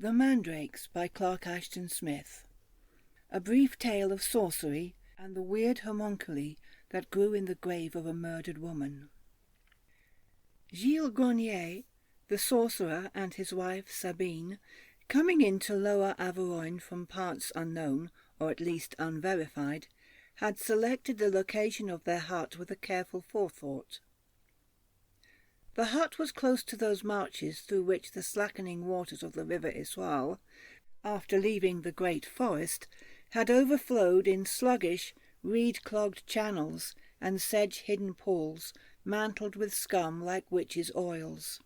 The Mandrakes by Clark Ashton Smith. A brief tale of sorcery and the weird homunculi that grew in the grave of a murdered woman. Gilles Grenier, the sorcerer, and his wife Sabine, coming into Lower Averoigne from parts unknown, or at least unverified, had selected the location of their hut with a careful forethought. The hut was close to those marches through which the slackening waters of the river Issoire, after leaving the great forest, had overflowed in sluggish, reed-clogged channels and sedge-hidden pools, mantled with scum like witches' oils.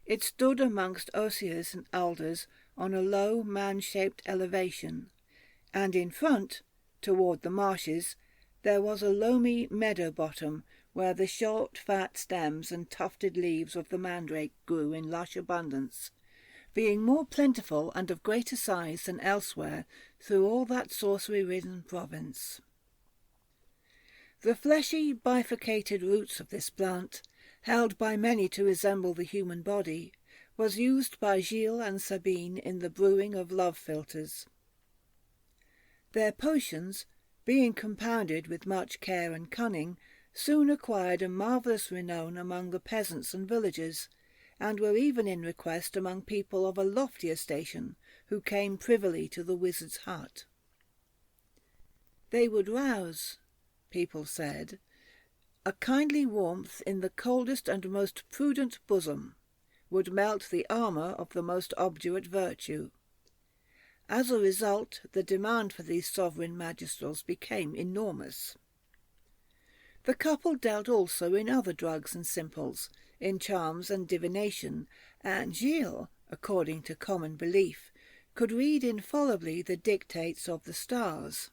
It stood amongst osiers and alders on a low, man-shaped elevation, and in front, toward the marshes, there was a loamy meadow bottom where the short, fat stems and tufted leaves of the mandrake grew in lush abundance, being more plentiful and of greater size than elsewhere through all that sorcery-ridden province. The fleshy, bifurcated roots of this plant, held by many to resemble the human body, was used by Gilles and Sabine in the brewing of love philters. Their potions, being compounded with much care and cunning, soon acquired a marvellous renown among the peasants and villagers, and were even in request among people of a loftier station, who came privily to the wizard's hut. They would rouse, people said, a kindly warmth in the coldest and most prudent bosom, would melt the armour of the most obdurate virtue. As a result, the demand for these sovereign magistrals became enormous. The couple dealt also in other drugs and simples, in charms and divination, and Gilles, according to common belief, could read infallibly the dictates of the stars.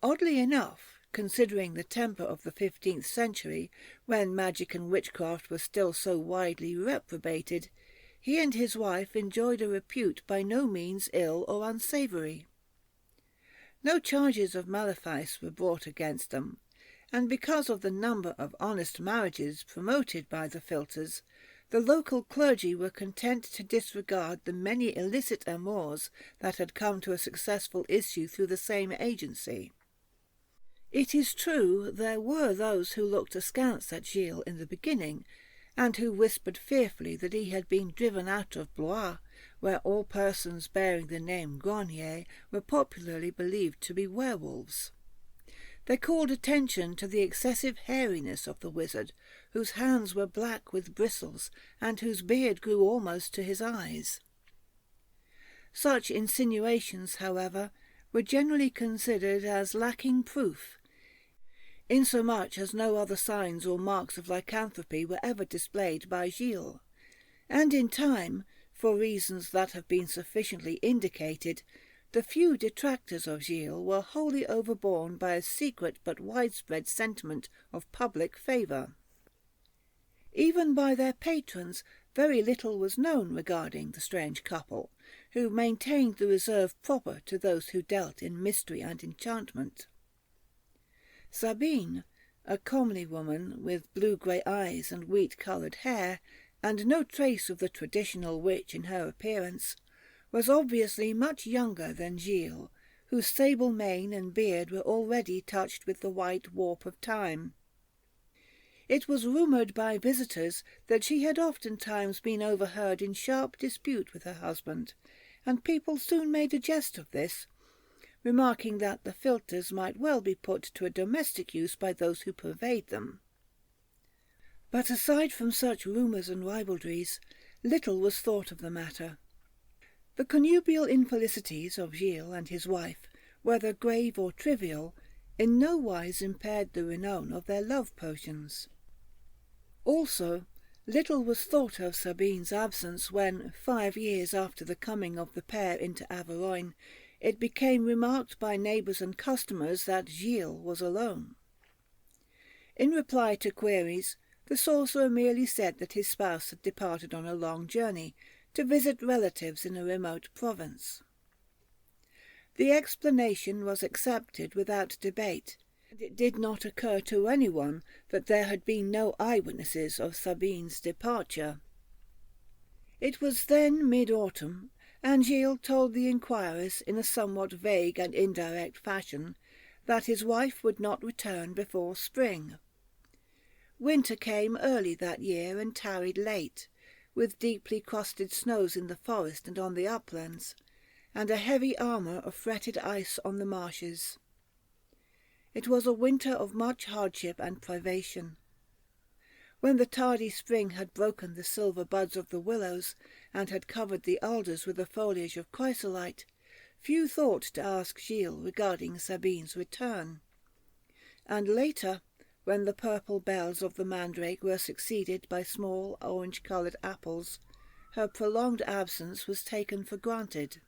Oddly enough, considering the temper of the 15th century, when magic and witchcraft were still so widely reprobated, he and his wife enjoyed a repute by no means ill or unsavoury. No charges of malefice were brought against them, and because of the number of honest marriages promoted by the philters, the local clergy were content to disregard the many illicit amours that had come to a successful issue through the same agency. It is true there were those who looked askance at Gilles in the beginning, and who whispered fearfully that he had been driven out of Blois, where all persons bearing the name Grenier were popularly believed to be werewolves. They called attention to the excessive hairiness of the wizard, whose hands were black with bristles, and whose beard grew almost to his eyes. Such insinuations, however, were generally considered as lacking proof, insomuch as no other signs or marks of lycanthropy were ever displayed by Gilles, and in time, for reasons that have been sufficiently indicated, the few detractors of Gilles were wholly overborne by a secret but widespread sentiment of public favour. Even by their patrons very little was known regarding the strange couple, who maintained the reserve proper to those who dealt in mystery and enchantment. Sabine, a comely woman with blue-grey eyes and wheat-coloured hair, and no trace of the traditional witch in her appearance, was obviously much younger than Gilles, whose sable mane and beard were already touched with the white warp of time. It was rumoured by visitors that she had oftentimes been overheard in sharp dispute with her husband, and people soon made a jest of this, remarking that the philters might well be put to a domestic use by those who purveyed them. But aside from such rumours and ribaldries, little was thought of the matter. The connubial infelicities of Gilles and his wife, whether grave or trivial, in no wise impaired the renown of their love potions. Also, little was thought of Sabine's absence when, 5 years after the coming of the pair into Averoigne, it became remarked by neighbours and customers that Gilles was alone. In reply to queries, the sorcerer merely said that his spouse had departed on a long journey, to visit relatives in a remote province. The explanation was accepted without debate, and it did not occur to anyone that there had been no eyewitnesses of Sabine's departure. It was then mid-autumn, and Gilles told the inquirers in a somewhat vague and indirect fashion that his wife would not return before spring. Winter came early that year and tarried late, with deeply crusted snows in the forest and on the uplands, and a heavy armour of fretted ice on the marshes. It was a winter of much hardship and privation. When the tardy spring had broken the silver buds of the willows and had covered the alders with a foliage of chrysolite, few thought to ask Gilles regarding Sabine's return. And later, when the purple bells of the mandrake were succeeded by small orange-coloured apples, her prolonged absence was taken for granted.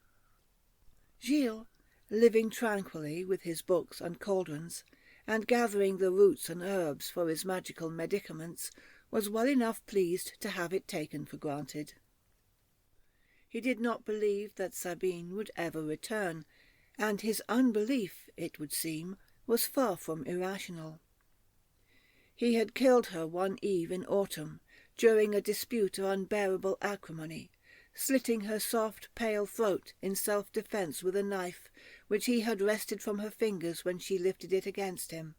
Gilles, living tranquilly with his books and cauldrons, and gathering the roots and herbs for his magical medicaments, was well enough pleased to have it taken for granted. He did not believe that Sabine would ever return, and his unbelief, it would seem, was far from irrational. He had killed her one eve in autumn, during a dispute of unbearable acrimony, slitting her soft, pale throat in self-defence with a knife which he had wrested from her fingers when she lifted it against him.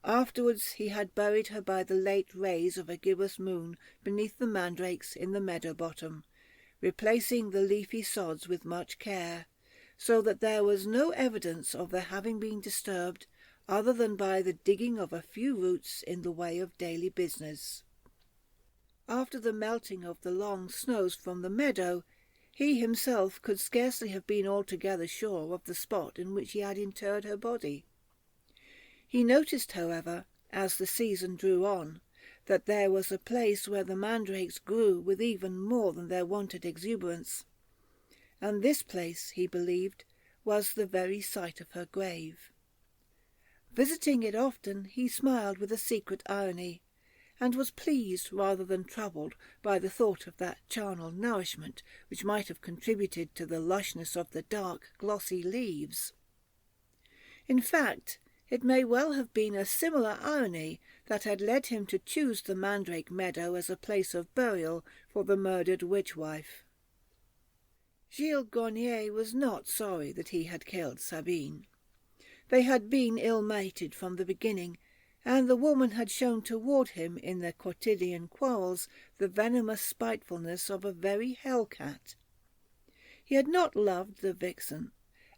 Afterwards he had buried her by the late rays of a gibbous moon beneath the mandrakes in the meadow bottom, replacing the leafy sods with much care, so that there was no evidence of their having been disturbed other than by the digging of a few roots in the way of daily business. After the melting of the long snows from the meadow, he himself could scarcely have been altogether sure of the spot in which he had interred her body. He noticed, however, as the season drew on, that there was a place where the mandrakes grew with even more than their wonted exuberance, and this place, he believed, was the very site of her grave. Visiting it often, he smiled with a secret irony, and was pleased rather than troubled by the thought of that charnel nourishment which might have contributed to the lushness of the dark, glossy leaves. In fact, it may well have been a similar irony that had led him to choose the mandrake meadow as a place of burial for the murdered witch-wife. Gilles Grenier was not sorry that he had killed Sabine. They had been ill-mated from the beginning, and the woman had shown toward him in their quotidian quarrels the venomous spitefulness of a very hell-cat. He had not loved the vixen,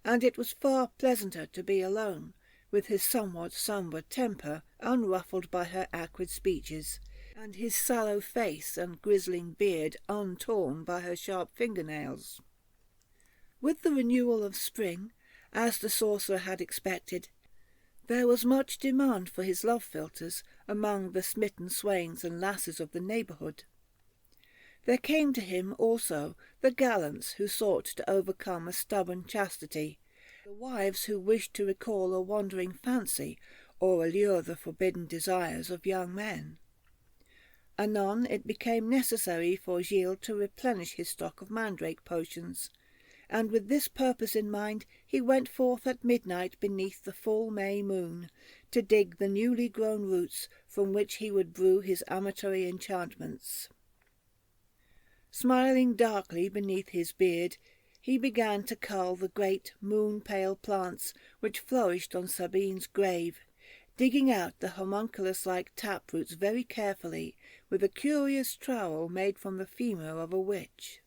and it was far pleasanter to be alone, with his somewhat sombre temper unruffled by her acrid speeches, and his sallow face and grizzling beard untorn by her sharp fingernails. With the renewal of spring, as the sorcerer had expected, there was much demand for his love-philtres among the smitten swains and lasses of the neighbourhood. There came to him also the gallants who sought to overcome a stubborn chastity, the wives who wished to recall a wandering fancy or allure the forbidden desires of young men. Anon it became necessary for Gilles to replenish his stock of mandrake potions, and with this purpose in mind he went forth at midnight beneath the full May moon, to dig the newly grown roots from which he would brew his amatory enchantments. Smiling darkly beneath his beard, he began to cull the great moon-pale plants which flourished on Sabine's grave, digging out the homunculus-like taproots very carefully with a curious trowel made from the femur of a witch.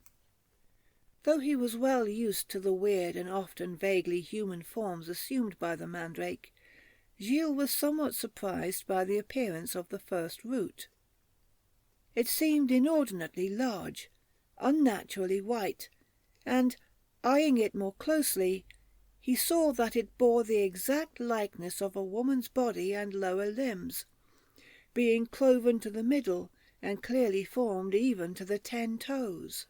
Though he was well used to the weird and often vaguely human forms assumed by the mandrake, Gilles was somewhat surprised by the appearance of the first root. It seemed inordinately large, unnaturally white, and, eyeing it more closely, he saw that it bore the exact likeness of a woman's body and lower limbs, being cloven to the middle and clearly formed even to the 10 toes.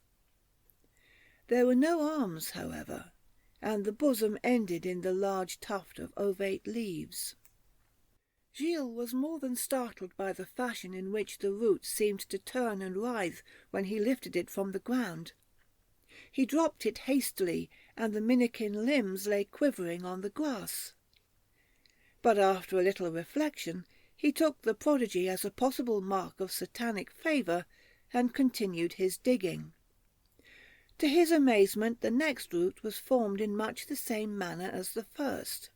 There were no arms, however, and the bosom ended in the large tuft of ovate leaves. Gilles was more than startled by the fashion in which the root seemed to turn and writhe when he lifted it from the ground. He dropped it hastily, and the minikin limbs lay quivering on the grass. But after a little reflection, he took the prodigy as a possible mark of satanic favour, and continued his digging. To his amazement, the next root was formed in much the same manner as the first.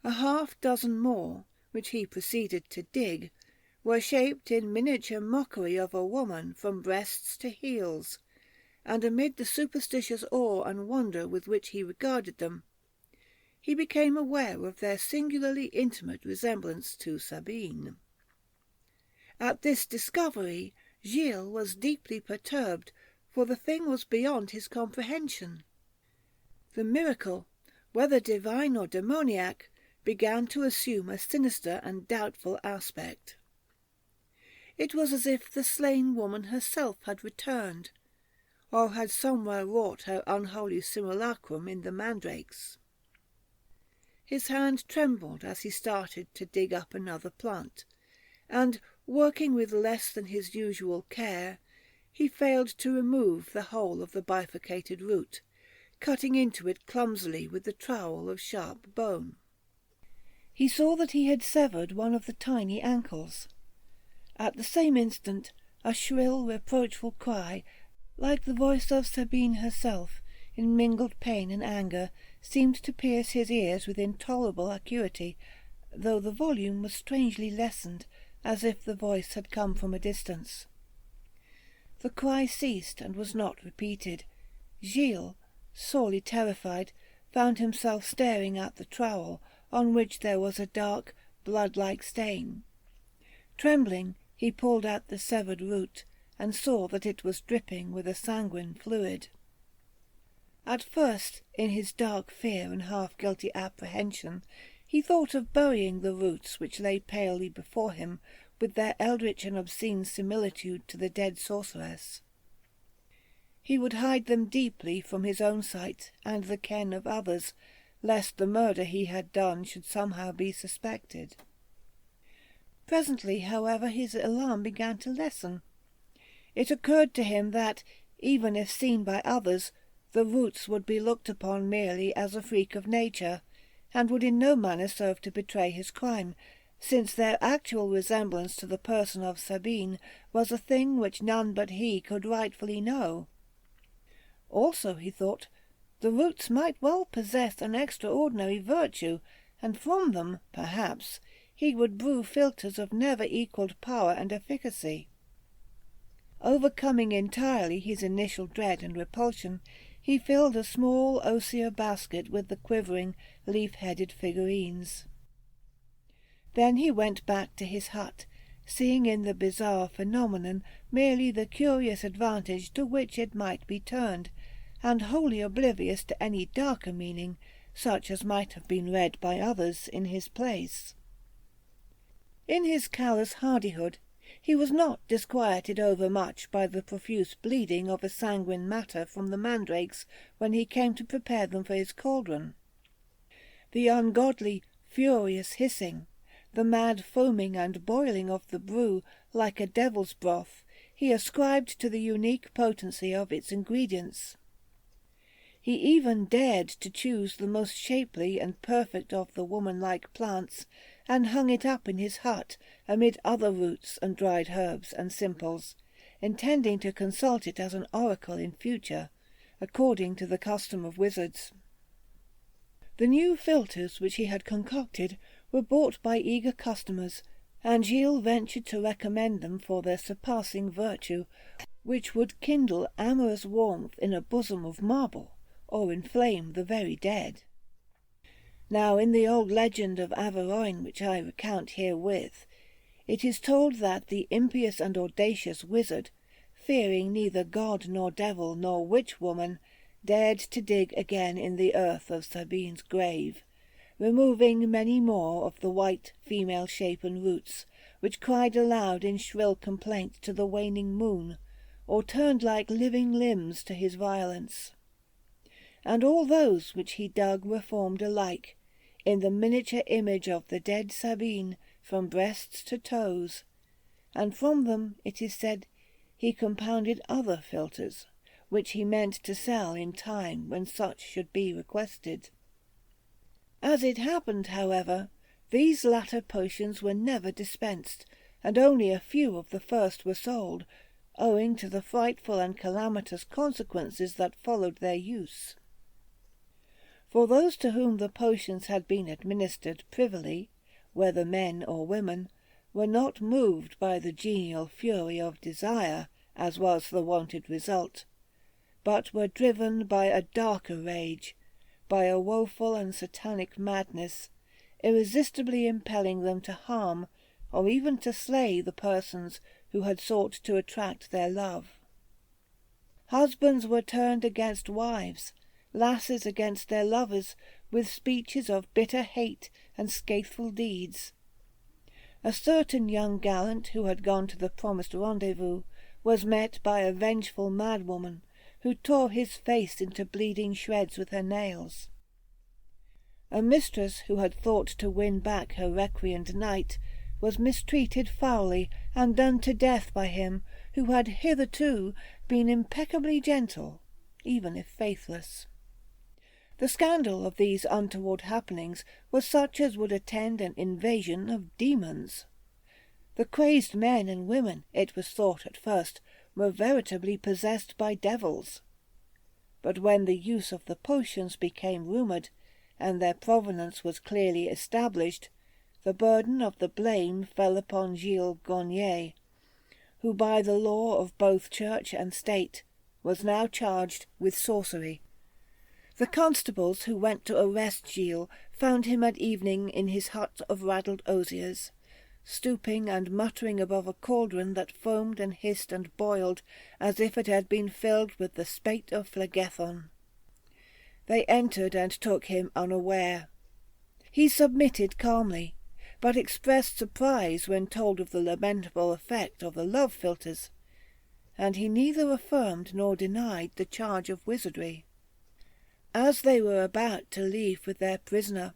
A half-dozen more, which he proceeded to dig, were shaped in miniature mockery of a woman from breasts to heels, and amid the superstitious awe and wonder with which he regarded them, he became aware of their singularly intimate resemblance to Sabine. At this discovery, Gilles was deeply perturbed, for the thing was beyond his comprehension. The miracle, whether divine or demoniac, began to assume a sinister and doubtful aspect. It was as if the slain woman herself had returned, or had somewhere wrought her unholy simulacrum in the Mandrakes. His hand trembled as he started to dig up another plant, and, working with less than his usual care, he failed to remove the whole of the bifurcated root, cutting into it clumsily with the trowel of sharp bone. He saw that he had severed one of the tiny ankles. At the same instant, a shrill, reproachful cry, like the voice of Sabine herself, in mingled pain and anger, seemed to pierce his ears with intolerable acuity, though the volume was strangely lessened, as if the voice had come from a distance. The cry ceased and was not repeated. Gilles, sorely terrified, found himself staring at the trowel, on which there was a dark, blood-like stain. Trembling, he pulled out the severed root, and saw that it was dripping with a sanguine fluid. At first, in his dark fear and half-guilty apprehension, he thought of burying the roots which lay palely before him, with their eldritch and obscene similitude to the dead sorceress. He would hide them deeply from his own sight and the ken of others, lest the murder he had done should somehow be suspected. Presently, however, his alarm began to lessen. It occurred to him that, even if seen by others, the roots would be looked upon merely as a freak of nature, and would in no manner serve to betray his crime, since their actual resemblance to the person of Sabine was a thing which none but he could rightfully know. Also, he thought, the roots might well possess an extraordinary virtue, and from them, perhaps, he would brew philters of never-equalled power and efficacy. Overcoming entirely his initial dread and repulsion, he filled a small osier basket with the quivering, leaf-headed figurines. Then he went back to his hut, seeing in the bizarre phenomenon merely the curious advantage to which it might be turned, and wholly oblivious to any darker meaning, such as might have been read by others in his place. In his callous hardihood, he was not disquieted overmuch by the profuse bleeding of a sanguine matter from the mandrakes when he came to prepare them for his cauldron. The ungodly, furious hissing, the mad foaming and boiling of the brew, like a devil's broth, he ascribed to the unique potency of its ingredients. He even dared to choose the most shapely and perfect of the woman-like plants, and hung it up in his hut amid other roots and dried herbs and simples, intending to consult it as an oracle in future, according to the custom of wizards. The new philters which he had concocted were bought by eager customers, and Gilles ventured to recommend them for their surpassing virtue, which would kindle amorous warmth in a bosom of marble, or inflame the very dead. Now, in the old legend of Averoigne, which I recount herewith, it is told that the impious and audacious wizard, fearing neither god nor devil nor witch-woman, dared to dig again in the earth of Sabine's grave, removing many more of the white female-shapen roots, which cried aloud in shrill complaint to the waning moon, or turned like living limbs to his violence. And all those which he dug were formed alike, in the miniature image of the dead Sabine, from breasts to toes, and from them, it is said, he compounded other philters, which he meant to sell in time when such should be requested. As it happened, however, these latter potions were never dispensed, and only a few of the first were sold, owing to the frightful and calamitous consequences that followed their use. For those to whom the potions had been administered privily, whether men or women, were not moved by the genial fury of desire, as was the wanted result, but were driven by a darker rage, by a woeful and satanic madness, irresistibly impelling them to harm, or even to slay the persons who had sought to attract their love. Husbands were turned against wives, lasses against their lovers, with speeches of bitter hate and scatheful deeds. A certain young gallant who had gone to the promised rendezvous was met by a vengeful madwoman, who tore his face into bleeding shreds with her nails. A mistress who had thought to win back her recreant knight was mistreated foully and done to death by him who had hitherto been impeccably gentle, even if faithless. The scandal of these untoward happenings was such as would attend an invasion of demons. The crazed men and women, it was thought at first, were veritably possessed by devils. But when the use of the potions became rumoured, and their provenance was clearly established, the burden of the blame fell upon Gilles Grenier, who by the law of both church and state was now charged with sorcery. The constables who went to arrest Gilles found him at evening in his hut of raddled osiers, stooping and muttering above a cauldron that foamed and hissed and boiled as if it had been filled with the spate of Phlegethon. They entered and took him unaware. He submitted calmly, but expressed surprise when told of the lamentable effect of the love philters, and he neither affirmed nor denied the charge of wizardry. As they were about to leave with their prisoner,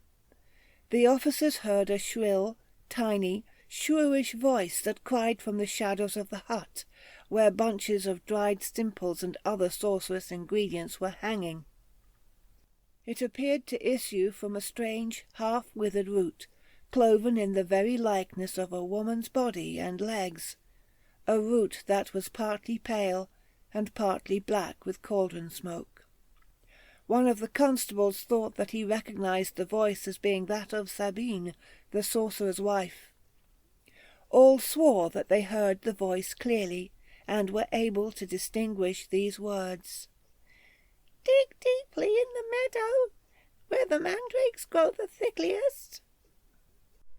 the officers heard a shrill, tiny, shrewish voice that cried from the shadows of the hut, where bunches of dried simples and other sorcerous ingredients were hanging. It appeared to issue from a strange, half-withered root, cloven in the very likeness of a woman's body and legs, a root that was partly pale and partly black with cauldron smoke. One of the constables thought that he recognized the voice as being that of Sabine, the sorcerer's wife. All swore that they heard the voice clearly, and were able to distinguish these words: "Dig deeply in the meadow, where the mandrakes grow the thickliest."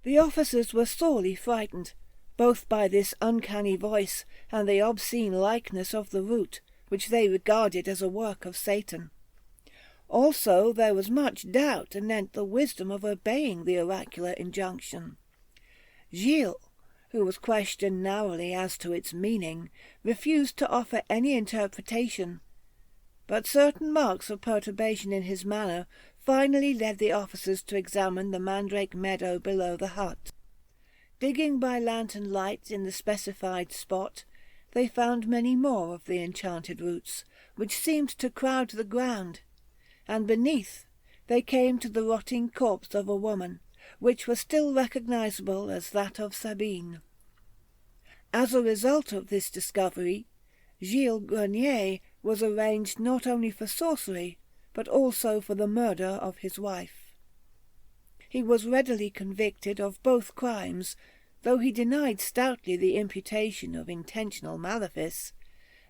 The officers were sorely frightened, both by this uncanny voice and the obscene likeness of the root, which they regarded as a work of Satan. Also there was much doubt anent the wisdom of obeying the oracular injunction. Gilles, who was questioned narrowly as to its meaning, refused to offer any interpretation, but certain marks of perturbation in his manner finally led the officers to examine the mandrake meadow below the hut. Digging by lantern light in the specified spot, they found many more of the enchanted roots, which seemed to crowd the ground, and beneath they came to the rotting corpse of a woman, which was still recognizable as that of Sabine. As a result of this discovery, Gilles Grenier was arraigned not only for sorcery, but also for the murder of his wife. He was readily convicted of both crimes, though he denied stoutly the imputation of intentional malefice,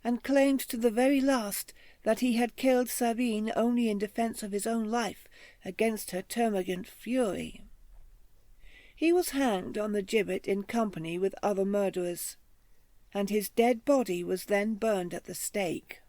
and claimed to the very last that he had killed Sabine only in defence of his own life against her termagant fury. He was hanged on the gibbet in company with other murderers, and his dead body was then burned at the stake.